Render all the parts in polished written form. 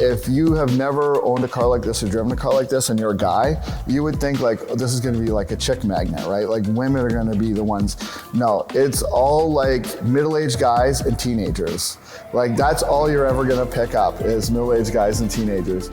if you have never owned a car like this or driven a car like this and you're a guy, you would think like, oh, this is gonna be like a chick magnet, right? Like women are gonna be the ones. No, it's all like middle-aged guys and teenagers. Like that's all you're ever gonna pick up is middle-aged guys and teenagers.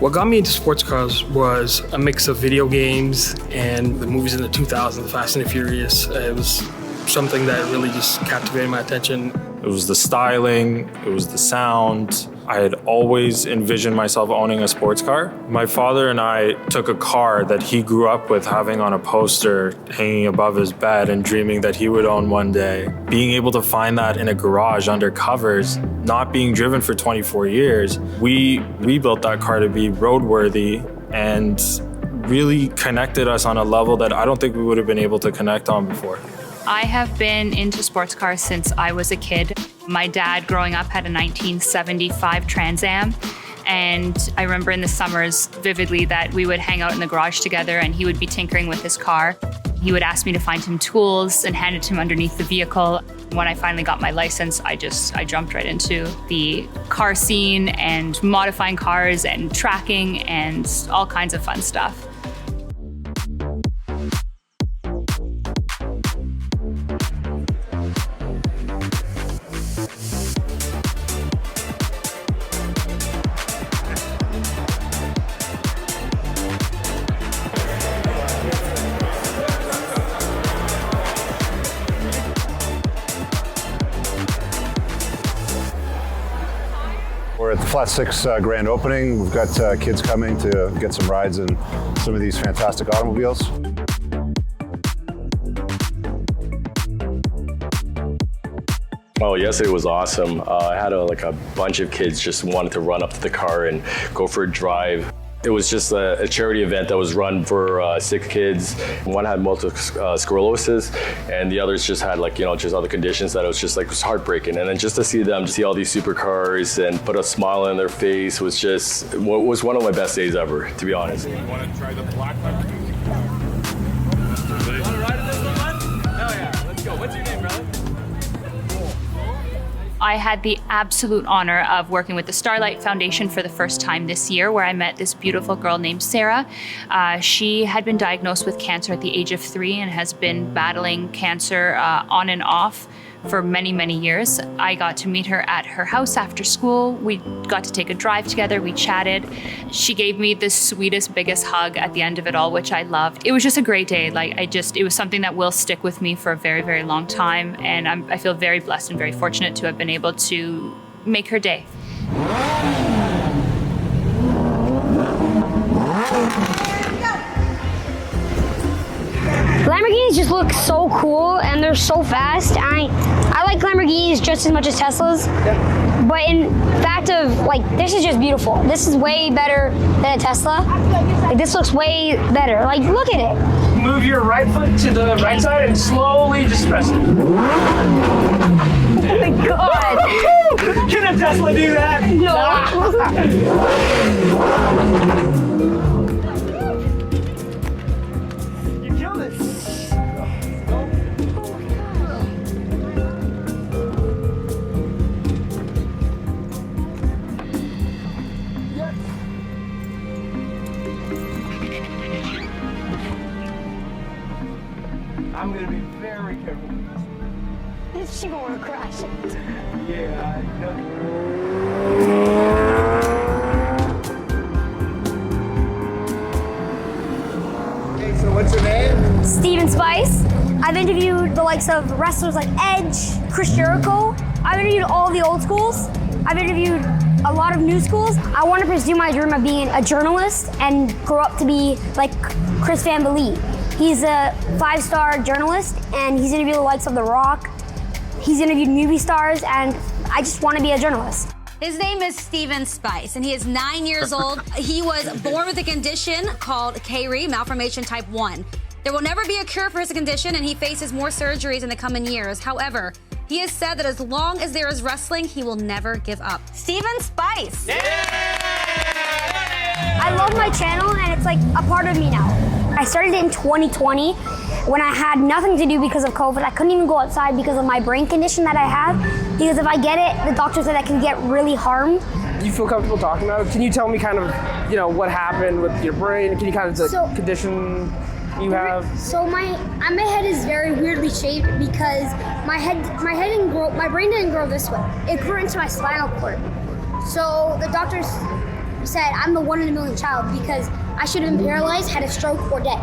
What got me into sports cars was a mix of video games and the movies in the 2000s, the Fast and the Furious. It was something that really just captivated my attention. It was the styling, it was the sound. I had always envisioned myself owning a sports car. My father and I took a car that he grew up with having on a poster hanging above his bed and dreaming that he would own one day. Being able to find that in a garage under covers, not being driven for 24 years, we rebuilt that car to be roadworthy and really connected us on a level that I don't think we would have been able to connect on before. I have been into sports cars since I was a kid. My dad growing up had a 1975 Trans Am, and I remember in the summers vividly that we would hang out in the garage together and he would be tinkering with his car. He would ask me to find him tools and hand it to him underneath the vehicle. When I finally got my license, I jumped right into the car scene and modifying cars and tracking and all kinds of fun stuff. We're at the Flat 6 grand opening. We've got kids coming to get some rides in some of these fantastic automobiles. Oh, yesterday was awesome. I had a bunch of kids just wanted to run up to the car and go for a drive. It was just a charity event that was run for 6 kids. One had multiple sclerosis, and the others just had just other conditions that it was heartbreaking. And then just to see them, to see all these supercars and put a smile on their face was one of my best days ever, to be honest. You want to try the black one? You want to ride in this one, bud? Hell yeah, let's go. What's your name, brother? I had the absolute honor of working with the Starlight Foundation for the first time this year, where I met this beautiful girl named Sarah. She had been diagnosed with cancer at the age of 3 and has been battling cancer on and off for many, many years. I got to meet her at her house after school. We got to take a drive together, we chatted. She gave me the sweetest, biggest hug at the end of it all, which I loved. It was just a great day. It was something that will stick with me for a very, very long time. And I feel very blessed and very fortunate to have been able to make her day. Lamborghinis just look so cool and they're so fast. I like Lamborghinis just as much as Teslas, but in fact of this is just beautiful. This is way better than a Tesla. This looks way better. Look at it. Move your right foot to the right side and slowly just press it. Oh my God. Can a Tesla do that? You killed it. I'm gonna be very careful with this. She gonna crash it. Yeah, I know. Hey, so what's your name? Steven Spice. I've interviewed the likes of wrestlers like Edge, Chris Jericho. I've interviewed all the old schools. I've interviewed a lot of new schools. I want to pursue my dream of being a journalist and grow up to be like Chris Van Vliet. He's a 5-star journalist and he's interviewed the likes of The Rock. He's interviewed movie stars and I just want to be a journalist. His name is Steven Spice, and he is 9 years old. He was born with a condition called KRE, malformation type 1. There will never be a cure for his condition, and he faces more surgeries in the coming years. However, he has said that as long as there is wrestling, he will never give up. Steven Spice! Yeah! I love my channel, and it's like a part of me now. I started it in 2020, when I had nothing to do because of COVID. I couldn't even go outside because of my brain condition that I have. Because if I get it, the doctor said I can get really harmed. Do you feel comfortable talking about it? Can you tell me kind of, what happened with your brain? Can you kind of the condition you have? So my head is very weirdly shaped because my brain didn't grow this way. It grew into my spinal cord. So the doctors said I'm the 1 in a million child because I should have been paralyzed, had a stroke, or dead.